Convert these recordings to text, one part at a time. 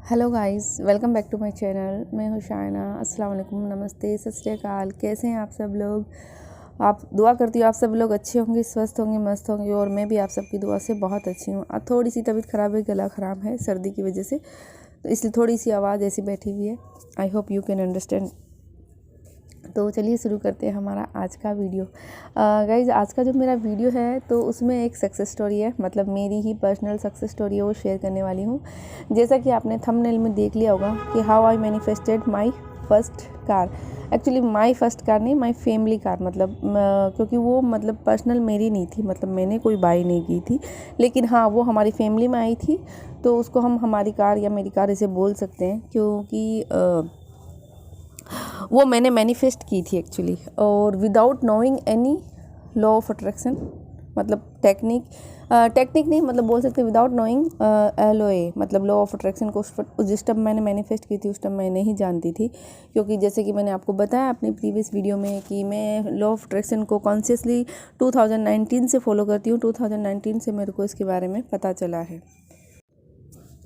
Hello guys, welcome back to my channel. मैं हूँ शायना। अस्सलाम वालेकुम, नमस्ते, सत श्री अकाल। कैसे हैं आप सब लोग? आप दुआ करती हूँ आप सब लोग अच्छे होंगे, स्वस्थ होंगे, मस्त होंगे और मैं भी आप सबकी दुआ से बहुत अच्छी हूँ। अब थोड़ी सी तबीयत ख़राब है, गला ख़राब है सर्दी की वजह से, तो इसलिए थोड़ी सी आवाज़ ऐसी बैठी हुई है। I hope you can understand. तो चलिए शुरू करते हैं हमारा आज का वीडियो। गाइज, आज का जो मेरा वीडियो है तो उसमें एक सक्सेस स्टोरी है, मतलब मेरी ही पर्सनल सक्सेस स्टोरी है, वो शेयर करने वाली हूँ। जैसा कि आपने थंबनेल में देख लिया होगा कि how I manifested my first car. Actually my first car नहीं, माई फैमिली कार, मतलब क्योंकि वो मतलब पर्सनल मेरी नहीं थी, मतलब मैंने कोई बाई नहीं की थी, लेकिन हाँ वो हमारी फैमिली में आई थी, तो उसको हम हमारी कार या मेरी कार इसे बोल सकते हैं, क्योंकि वो मैंने मैनिफेस्ट की थी एक्चुअली, और without knowing any law of attraction, मतलब टेक्निक नहीं, मतलब बोल सकते विदाउट नोइंग LOA, मतलब लॉ ऑफ अट्रैक्शन को जिस टाइम मैंने मैनिफेस्ट की थी उस टाइम मैं नहीं जानती थी, क्योंकि जैसे कि मैंने आपको बताया अपनी प्रीवियस वीडियो में कि मैं लॉ ऑफ अट्रैक्शन को कॉन्शियसली 2019 से फॉलो करती हूँ। 2019 से मेरे को इसके बारे में पता चला है।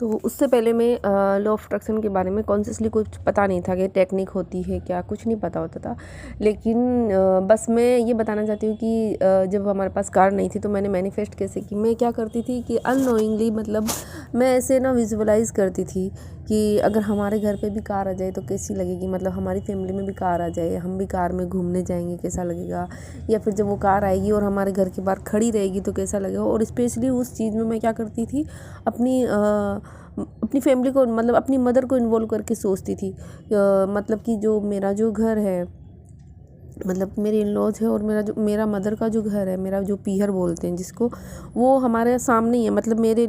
तो उससे पहले मैं लॉ ऑफ अट्रैक्शन के बारे में कॉन्शियसली कुछ पता नहीं था कि टेक्निक होती है क्या, कुछ नहीं पता होता था। लेकिन बस मैं ये बताना चाहती हूँ कि जब हमारे पास कार नहीं थी तो मैंने मैनिफेस्ट कैसे की। मैं क्या करती थी कि अननोइंगली, मतलब मैं ऐसे ना विजुअलाइज़ करती थी कि अगर हमारे घर पे भी कार आ जाए तो कैसी लगेगी, मतलब हमारी फैमिली में भी कार आ जाए, हम भी कार में घूमने जाएंगे कैसा लगेगा, या फिर जब वो कार आएगी और हमारे घर के बाहर खड़ी रहेगी तो कैसा लगेगा। और स्पेशली उस चीज़ में मैं क्या करती थी, अपनी फैमिली को, मतलब अपनी मदर को इन्वॉल्व करके सोचती थी। मतलब कि जो मेरा जो घर है, मतलब मेरे इन लॉज है, और मेरा मदर का जो घर है, मेरा जो पीहर बोलते हैं जिसको, वो हमारे सामने ही है, मतलब मेरे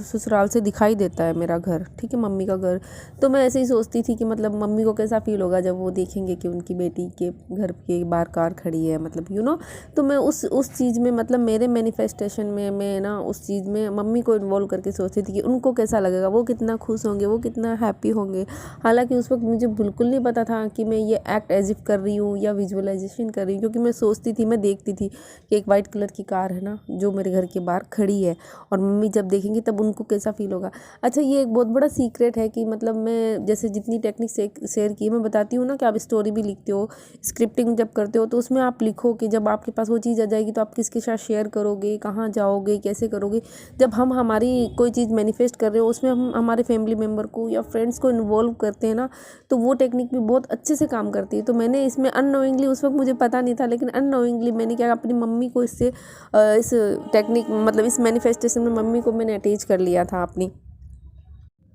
ससुराल से दिखाई देता है मेरा घर, ठीक है, मम्मी का घर। तो मैं ऐसे ही सोचती थी कि मतलब मम्मी को कैसा फील होगा जब वो देखेंगे कि उनकी बेटी के घर के बाहर कार खड़ी है, मतलब। तो मैं उस चीज़ में, मतलब मेरे मैनिफेस्टेशन में मैं ना उस चीज़ में मम्मी को इन्वॉल्व करके सोचती थी कि उनको कैसा लगेगा, वो कितना खुश होंगे, वो कितना हैप्पी होंगे। हालांकि उस वक्त मुझे बिल्कुल नहीं पता था कि मैं ये एक्ट एज इफ कर रही हूँ या विजुअलाइजेशन कर रही हूँ, क्योंकि मैं सोचती थी, मैं देखती थी कि एक वाइट कलर की कार है ना जो मेरे घर के बाहर खड़ी है, और मम्मी जब देखेंगी तब उनको कैसा फील होगा। अच्छा, ये एक बहुत बड़ा सीक्रेट है कि मतलब मैं जैसे जितनी टेक्निक शेयर की, मैं बताती हूँ ना कि आप स्टोरी भी लिखते हो, स्क्रिप्टिंग जब करते हो तो उसमें आप लिखो कि जब आपके पास वो चीज़ आ जाएगी तो आप किसके साथ शेयर करोगे, कहाँ जाओगे, कैसे करोगे। जब हम हमारी कोई चीज़ मैनिफेस्ट कर रहे हो उसमें हम हमारे फैमिली मेम्बर को या फ्रेंड्स को इन्वॉल्व करते हैं ना, तो वो टेक्निक भी बहुत अच्छे से काम करती है। तो मैंने इसमें अननोइंगली, उस वक्त मुझे पता नहीं था, लेकिन अननोइंगली मैंने क्या, अपनी मम्मी को इससे इस टेक्निक, मतलब इस मैनिफेस्टेशन में मम्मी को मैंने अटैच कर लिया था अपनी।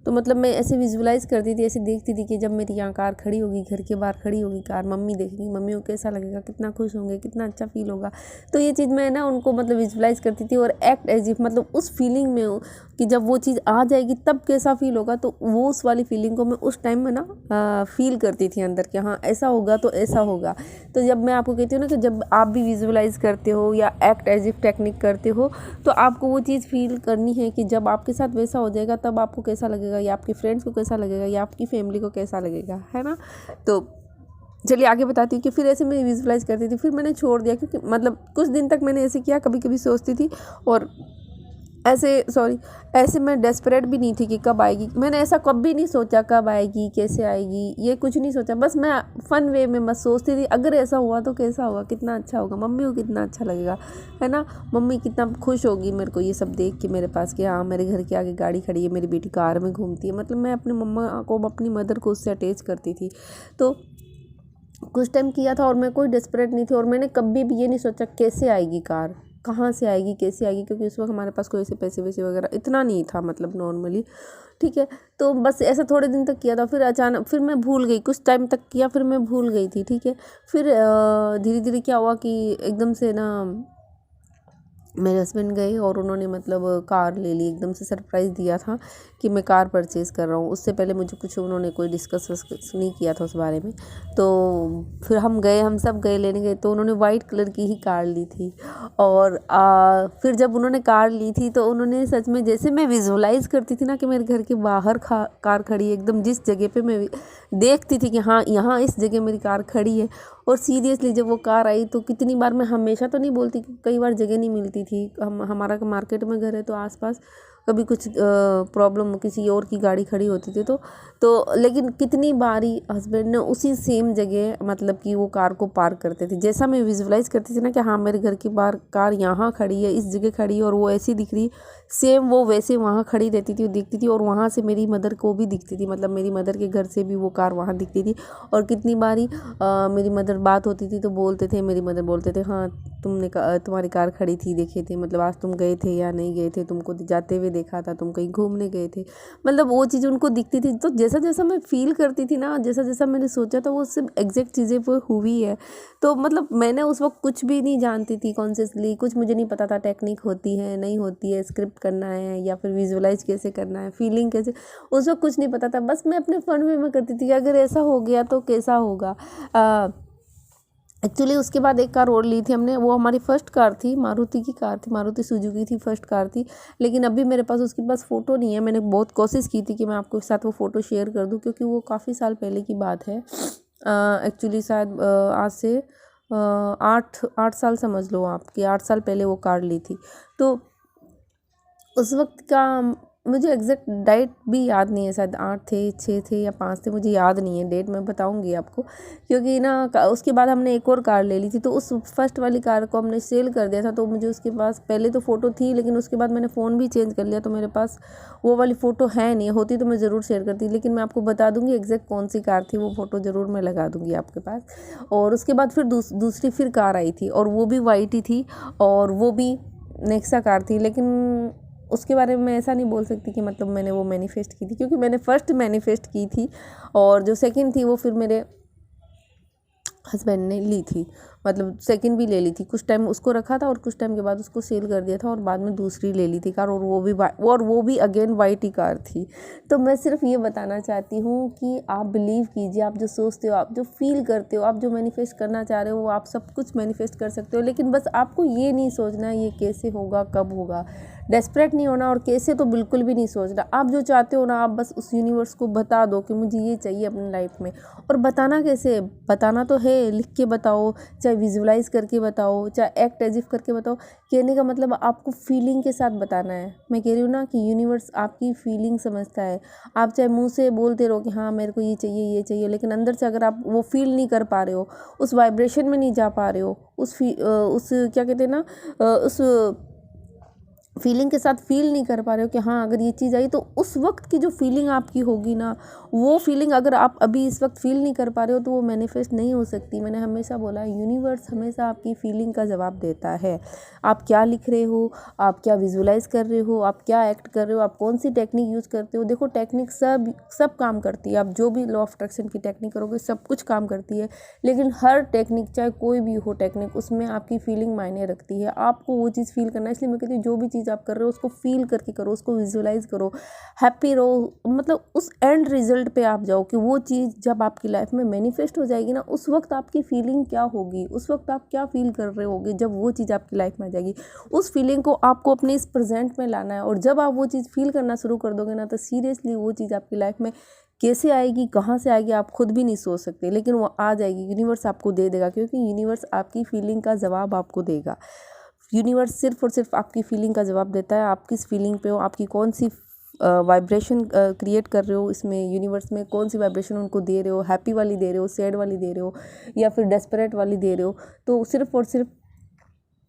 तो मतलब मैं ऐसे विजुलाइज़ करती थी, ऐसे देखती थी कि जब मेरी यहाँ कार खड़ी होगी, घर के बाहर खड़ी होगी कार, मम्मी देखेंगी, मम्मी को कैसा लगेगा, कितना खुश होंगे, कितना अच्छा फील होगा। तो ये चीज़ मैं ना उनको मतलब विजुलाइज़ करती थी और एक्ट एज इफ, मतलब उस फीलिंग में कि जब वो चीज़ आ जाएगी तब कैसा फील होगा, तो वो उस वाली फीलिंग को मैं उस टाइम में ना फील करती थी अंदर कि हाँ ऐसा होगा तो ऐसा होगा। तो जब मैं आपको कहती हूँ ना कि जब आप भी विजुलाइज़ करते हो या एक्ट एज इफ टेक्निक करते हो, तो आपको वो चीज़ फील करनी है कि जब आपके साथ वैसा हो जाएगा तब आपको कैसा लगेगा, या आपके फ्रेंड्स को कैसा लगेगा, या आपकी फैमिली को कैसा लगेगा, है ना। तो चलिए आगे बताती हूँ कि फिर ऐसे मैं विजुलाइज़ करती थी, फिर मैंने छोड़ दिया, क्योंकि मतलब कुछ दिन तक मैंने ऐसे किया, कभी कभी सोचती थी, और ऐसे मैं डेस्परेट भी नहीं थी कि कब आएगी। मैंने ऐसा कभी नहीं सोचा कब आएगी, कैसे आएगी, ये कुछ नहीं सोचा। बस मैं फ़न वे में बस सोचती थी अगर ऐसा हुआ तो कैसा होगा, कितना अच्छा होगा, मम्मी को कितना अच्छा लगेगा, है ना। मम्मी कितना खुश होगी मेरे को ये सब देख के मेरे पास कि हाँ मेरे घर के आगे गाड़ी खड़ी है, मेरी बेटी कार में घूमती है। मतलब मैं अपनी मम्मा को, अपनी मदर को उससे अटैच करती थी। तो कुछ टाइम किया था और मैं कोई डेस्परेट नहीं थी, और मैंने कभी भी ये नहीं सोचा कैसे आएगी कार, कहाँ से आएगी, कैसे आएगी, क्योंकि उस वक्त हमारे पास कोई ऐसे पैसे वैसे वगैरह इतना नहीं था, मतलब नॉर्मली, ठीक है। तो बस ऐसा थोड़े दिन तक किया था, फिर अचानक फिर मैं भूल गई, कुछ टाइम तक किया फिर मैं भूल गई थी, ठीक है। फिर धीरे धीरे क्या हुआ कि एकदम से ना मेरे हस्बैंड गए और उन्होंने मतलब कार ले ली, एकदम से सरप्राइज़ दिया था कि मैं कार परचेज़ कर रहा हूँ। उससे पहले मुझे कुछ उन्होंने कोई डिस्कस नहीं किया था उस बारे में। तो फिर हम सब गए लेने गए, तो उन्होंने वाइट कलर की ही कार ली थी। और फिर जब उन्होंने कार ली थी तो उन्होंने सच में, जैसे मैं विजुलाइज़ करती थी ना कि मेरे घर के बाहर कार खड़ी है, एकदम जिस जगह पे मैं देखती थी कि हाँ यहाँ इस जगह मेरी कार खड़ी है। और सीरियसली जब वो कार आई तो कितनी बार, मैं हमेशा तो नहीं बोलती, कई बार जगह नहीं मिलती थी, हमारा मार्केट में घर है तो आसपास, कभी कुछ प्रॉब्लम किसी और की गाड़ी खड़ी होती थी तो लेकिन कितनी बारी हस्बैंड ने उसी सेम जगह मतलब कि वो कार को पार्क करते थे। जैसा मैं विजुअलाइज करती थी ना कि हाँ मेरे घर की बाहर कार यहाँ खड़ी है, इस जगह खड़ी है और वो ऐसी दिख रही, सेम वो वैसे वहाँ खड़ी रहती थी, दिखती थी और वहाँ से मेरी मदर को भी दिखती थी, मतलब मेरी मदर के घर से भी वो कार वहाँ दिखती थी। और कितनी बारी मेरी मदर बात होती थी तो बोलते थे, मेरी मदर बोलते थे हाँ तुम्हारी कार खड़ी थी, देखे थे, मतलब आज तुम गए थे या नहीं गए थे, तुमको जाते हुए देखा था, तुम कहीं घूमने गए थे, मतलब वो चीज़ उनको दिखती थी। तो जैसा जैसा मैं फील करती थी ना, जैसा जैसा मैंने सोचा था वो सिर्फ एग्जैक्ट चीज़ें वो हुई है। तो मतलब मैंने उस वक्त कुछ भी नहीं जानती थी कॉन्शियसली, कुछ मुझे नहीं पता था टेक्निक होती है नहीं होती है, स्क्रिप्ट करना है या फिर विजुअलाइज कैसे करना है, फीलिंग कैसे, उस वक्त कुछ नहीं पता था। बस मैं अपने फन में मैं करती थी कि अगर ऐसा हो गया तो कैसा होगा। एक्चुअली उसके बाद एक कार और ली थी हमने, वो हमारी फर्स्ट कार थी, मारुति की कार थी, मारुति सुजुकी थी, फर्स्ट कार थी। लेकिन अभी मेरे पास उसके पास फ़ोटो नहीं है। मैंने बहुत कोशिश की थी कि मैं आपके साथ वो फ़ोटो शेयर कर दूं, क्योंकि वो काफ़ी साल पहले की बात है। एक्चुअली शायद आज से 8 साल समझ लो आप कि 8 साल पहले वो कार ली थी। तो उस वक्त का मुझे एग्जैक्ट डेट भी याद नहीं है, शायद 8 थे, 6 थे या 5 थे, मुझे याद नहीं है डेट, मैं बताऊंगी आपको। क्योंकि ना उसके बाद हमने एक और कार ले ली थी, तो उस फर्स्ट वाली कार को हमने सेल कर दिया था। तो मुझे उसके पास पहले तो फ़ोटो थी, लेकिन उसके बाद मैंने फ़ोन भी चेंज कर लिया, तो मेरे पास वो वाली फ़ोटो है नहीं, होती तो मैं ज़रूर शेयर करती, लेकिन मैं आपको बता दूँगी एग्जैक्ट कौन सी कार थी, वो फ़ोटो ज़रूर मैं लगा दूँगी आपके पास। और उसके बाद फिर दूसरी फिर कार आई थी, और वो भी वाइट ही थी, और वो भी नेक्सा कार थी। लेकिन उसके बारे में मैं ऐसा नहीं बोल सकती कि मतलब मैंने वो मैनिफेस्ट की थी, क्योंकि मैंने फर्स्ट मैनिफेस्ट की थी और जो सेकंड थी वो फिर मेरे हस्बैंड ने ली थी, मतलब सेकंड भी ले ली थी, कुछ टाइम उसको रखा था और कुछ टाइम के बाद उसको सेल कर दिया था और बाद में दूसरी ले ली थी कार, और वो भी अगेन वाइट ही कार थी। तो मैं सिर्फ ये बताना चाहती हूँ कि आप बिलीव कीजिए, आप जो सोचते हो, आप जो फील करते हो, आप जो मैनिफेस्ट करना चाह रहे हो, आप सब कुछ मैनिफेस्ट कर सकते हो। लेकिन बस आपको ये नहीं सोचना ये कैसे होगा, कब होगा, डेस्परेट नहीं होना, और कैसे तो बिल्कुल भी नहीं सोचना। आप जो चाहते हो ना, आप बस उस यूनिवर्स को बता दो कि मुझे ये चाहिए अपनी लाइफ में। और बताना कैसे, बताना तो है, लिख के बताओ, चाहे विजुअलाइज करके बताओ, चाहे एक्ट एज इफ करके बताओ। कहने का मतलब आपको फीलिंग के साथ बताना है। मैं कह रही हूँ ना कि यूनिवर्स आपकी फीलिंग समझता है। आप चाहे मुंह से बोलते रहो कि हाँ मेरे को ये चाहिए ये चाहिए, लेकिन अंदर से अगर आप वो फील नहीं कर पा रहे हो, उस वाइब्रेशन में नहीं जा पा रहे हो, उस क्या कहते हैं ना, उस फीलिंग के साथ फील नहीं कर पा रहे हो कि हाँ अगर ये चीज़ आई, तो उस वक्त की जो फीलिंग आपकी होगी ना, वो फीलिंग अगर आप अभी इस वक्त फील नहीं कर पा रहे हो तो वो मैनिफेस्ट नहीं हो सकती। मैंने हमेशा बोला है यूनिवर्स हमेशा आपकी फीलिंग का जवाब देता है। आप क्या लिख रहे हो, आप क्या विजुअलाइज कर रहे हो, आप क्या एक्ट कर रहे हो, आप कौन सी टेक्निक यूज़ करते हो। देखो टेक्निक सब काम करती है, आप जो भी लॉ ऑफ अट्रैक्शन की टेक्निक करोगे सब कुछ काम करती है, लेकिन हर टेक्निक चाहे कोई भी हो टेक्निक, उसमें आपकी फीलिंग मायने रखती है। आपको वो चीज़ फील करना है। इसलिए मैं कहती हूँ जो भी चीज़ आप कर रहे हो उसको फील करके करो, उसको विजुअलाइज करो, हैप्पी रहो, मतलब उस एंड रिजल्ट पे आप जाओ कि वो चीज़ जब आपकी लाइफ में मैनिफेस्ट हो जाएगी ना, उस वक्त आपकी फीलिंग क्या होगी, उस वक्त आप क्या फील कर रहे होगे जब वो चीज़ आपकी लाइफ में आ जाएगी। उस फीलिंग को आपको अपने इस प्रेजेंट में लाना है, और जब आप वो चीज़ फील करना शुरू कर दोगे ना, तो सीरियसली वो चीज़ आपकी लाइफ में कैसे आएगी, कहाँ से आएगी, आप खुद भी नहीं सोच सकते, लेकिन वो आ जाएगी। यूनिवर्स आपको दे देगा, क्योंकि यूनिवर्स आपकी फीलिंग का जवाब आपको देगा। यूनिवर्स सिर्फ और सिर्फ आपकी फीलिंग का जवाब देता है। आप किस फीलिंग पे हो, आपकी कौन सी वाइब्रेशन क्रिएट कर रहे हो, इसमें यूनिवर्स में कौन सी वाइब्रेशन उनको दे रहे हो, हैप्पी वाली दे रहे हो, सैड वाली दे रहे हो, या फिर डेस्परेट वाली दे रहे हो। तो सिर्फ और सिर्फ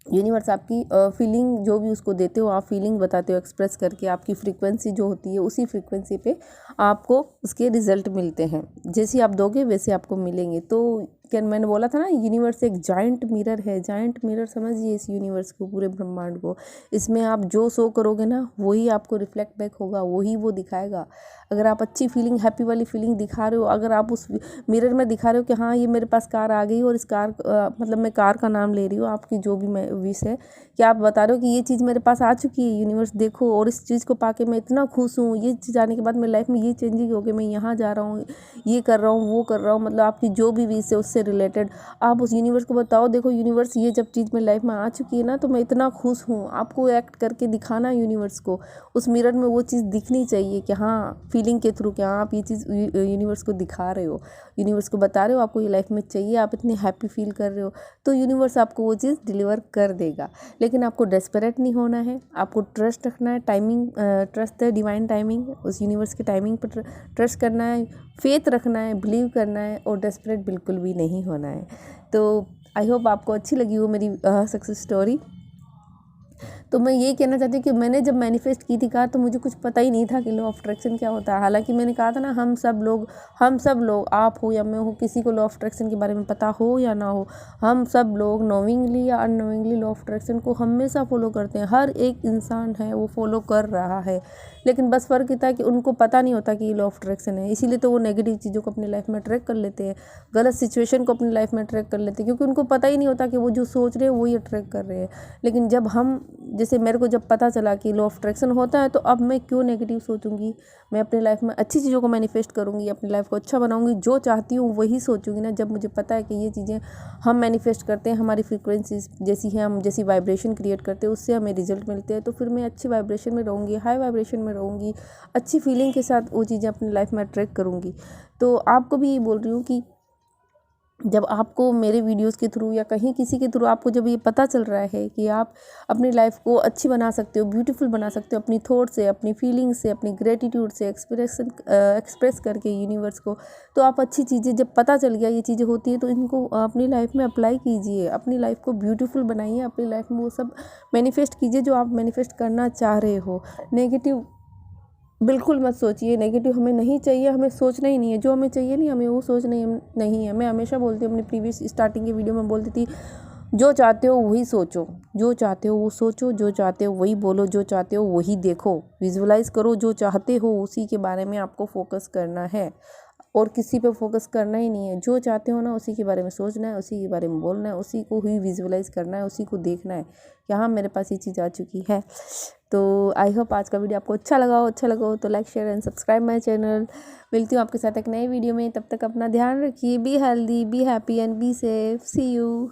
यूनिवर्स आपकी फीलिंग जो भी उसको देते हो, आप फीलिंग बताते हो एक्सप्रेस करके, आपकी फ्रीक्वेंसी जो होती है उसी फ्रीक्वेंसी पे आपको उसके रिजल्ट मिलते हैं। जैसे आप दोगे वैसे आपको मिलेंगे। तो क्या मैंने बोला था ना, यूनिवर्स एक जाइंट मिरर है। जाइंट मिरर समझिए इस यूनिवर्स को, पूरे ब्रह्मांड को। इसमें आप जो शो करोगे ना वही आपको रिफ्लेक्ट बैक होगा, वही वो दिखाएगा। अगर आप अच्छी फीलिंग, हैप्पी वाली फीलिंग दिखा रहे हो, अगर आप उस मिरर में दिखा रहे हो कि हाँ ये मेरे पास कार आ गई, और इस कार मतलब मैं कार का नाम ले रही हूँ, आपकी जो भी मैं विश है कि आप बता रहे हो कि ये चीज़ मेरे पास आ चुकी है, यूनिवर्स देखो, और इस चीज़ को पाके मैं इतना खुश हूँ, ये चीज़ आने के बाद मेरी लाइफ में ये चेंजिंग हो गई, मैं यहाँ जा रहा हूँ, ये कर रहा हूँ, वो कर रहा हूँ, मतलब आपकी जो भी विश है उससे रिलेटेड आप उस यूनिवर्स को बताओ, देखो यूनिवर्स ये जब चीज़ मेरी लाइफ में आ चुकी है ना तो मैं इतना खुश हूँ। आपको एक्ट करके दिखाना यूनिवर्स को, उस मिरर में वो चीज़ दिखनी चाहिए कि हाँ, फीलिंग के थ्रू कि हाँ आप ये चीज़ यूनिवर्स को दिखा रहे हो, यूनिवर्स को बता रहे हो आपको ये लाइफ में चाहिए, आप इतने हैप्पी फील कर रहे हो, तो यूनिवर्स आपको वो चीज़ डिलीवर कर देगा। लेकिन आपको डेस्परेट नहीं होना है, आपको ट्रस्ट रखना है, टाइमिंग ट्रस्ट है, डिवाइन टाइमिंग, उस यूनिवर्स की टाइमिंग पर ट्रस्ट करना है, फेथ रखना है, बिलीव करना है और डेस्परेट बिल्कुल भी नहीं होना है। तो आई होप आपको अच्छी लगी हो मेरी सक्सेस स्टोरी। तो मैं ये कहना चाहती हूँ कि मैंने जब मैनिफेस्ट की थी कार तो मुझे कुछ पता ही नहीं था कि लॉ ऑफ अट्रैक्शन क्या होता है। हालांकि मैंने कहा था ना, हम सब लोग आप हो या मैं हो, किसी को लॉ ऑफ अट्रैक्शन के बारे में पता हो या ना हो, हम सब लोग नोविंगली या अननोविंगली लॉ ऑफ अट्रैक्शन को हमेशा फॉलो करते हैं। हर एक इंसान है वो फॉलो कर रहा है, लेकिन बस फ़र्क इतना है कि उनको पता नहीं होता कि ये लॉ ऑफ अट्रैक्शन है। इसीलिए तो वो नेगेटिव चीज़ों को अपनी लाइफ में अट्रैक्ट कर लेते हैं, गलत सिचुएशन को अपनी लाइफ में अट्रैक्ट कर लेते हैं, क्योंकि उनको पता ही नहीं होता कि वो जो सोच रहे हैं वही अट्रैक्ट कर रहे हैं। लेकिन जब हम, जैसे मेरे को जब पता चला कि लॉ ऑफ अट्रैक्शन होता है, तो अब मैं क्यों नेगेटिव सोचूंगी, मैं अपनी लाइफ में अच्छी चीज़ों को मैनिफेस्ट करूंगी, अपनी लाइफ को अच्छा बनाऊंगी, जो चाहती हूँ वही सोचूंगी ना। जब मुझे पता है कि ये चीज़ें हम मैनिफेस्ट करते हैं, हमारी फ्रीक्वेंसीज जैसी है, हम जैसी वाइब्रेशन क्रिएट करते हैं उससे हमें रिजल्ट मिलते हैं, तो फिर मैं अच्छी वाइब्रेशन में रहूँगी, हाई वाइब्रेशन में रहूँगी, अच्छी फीलिंग के साथ वो चीज़ें अपनी लाइफ में अट्रैक्ट करूँगी। तो आपको भी ये बोल रही हूँ कि जब आपको मेरे वीडियोस के थ्रू या कहीं किसी के थ्रू आपको जब ये पता चल रहा है कि आप अपनी लाइफ को अच्छी बना सकते हो, ब्यूटीफुल बना सकते हो, अपनी थॉट से, अपनी फीलिंग से, अपनी ग्रेटिट्यूड से एक्सप्रेस करके यूनिवर्स को, तो आप अच्छी चीज़ें, जब पता चल गया ये चीज़ें होती है तो इनको अपनी लाइफ में अप्लाई कीजिए, अपनी लाइफ को ब्यूटीफुल बनाइए, अपनी लाइफ में वो सब मैनिफेस्ट कीजिए जो आप मैनिफेस्ट करना चाह रहे हो। नेगेटिव बिल्कुल मत सोचिए, नेगेटिव हमें नहीं चाहिए, हमें सोचना ही नहीं है। जो हमें चाहिए नहीं, हमें वो सोचना नहीं है। मैं हमेशा बोलती हूँ, अपनी प्रीवियस स्टार्टिंग के वीडियो में बोलती थी, जो चाहते हो वही सोचो, जो चाहते हो वो सोचो, जो चाहते हो वही बोलो, जो चाहते हो वही देखो, विजुअलाइज करो, जो चाहते हो उसी के बारे में आपको फोकस करना है और किसी पे फोकस करना ही नहीं है। जो चाहते हो ना उसी के बारे में सोचना है, उसी के बारे में बोलना है, उसी को ही विजुअलाइज करना है, उसी को देखना है कि हाँ मेरे पास ये चीज़ आ चुकी है। तो आई होप आज का वीडियो आपको अच्छा लगा हो तो like share and subscribe my channel. मिलती हूँ आपके साथ एक नए वीडियो में, तब तक अपना ध्यान रखिए, be healthy, be happy and be safe. See you.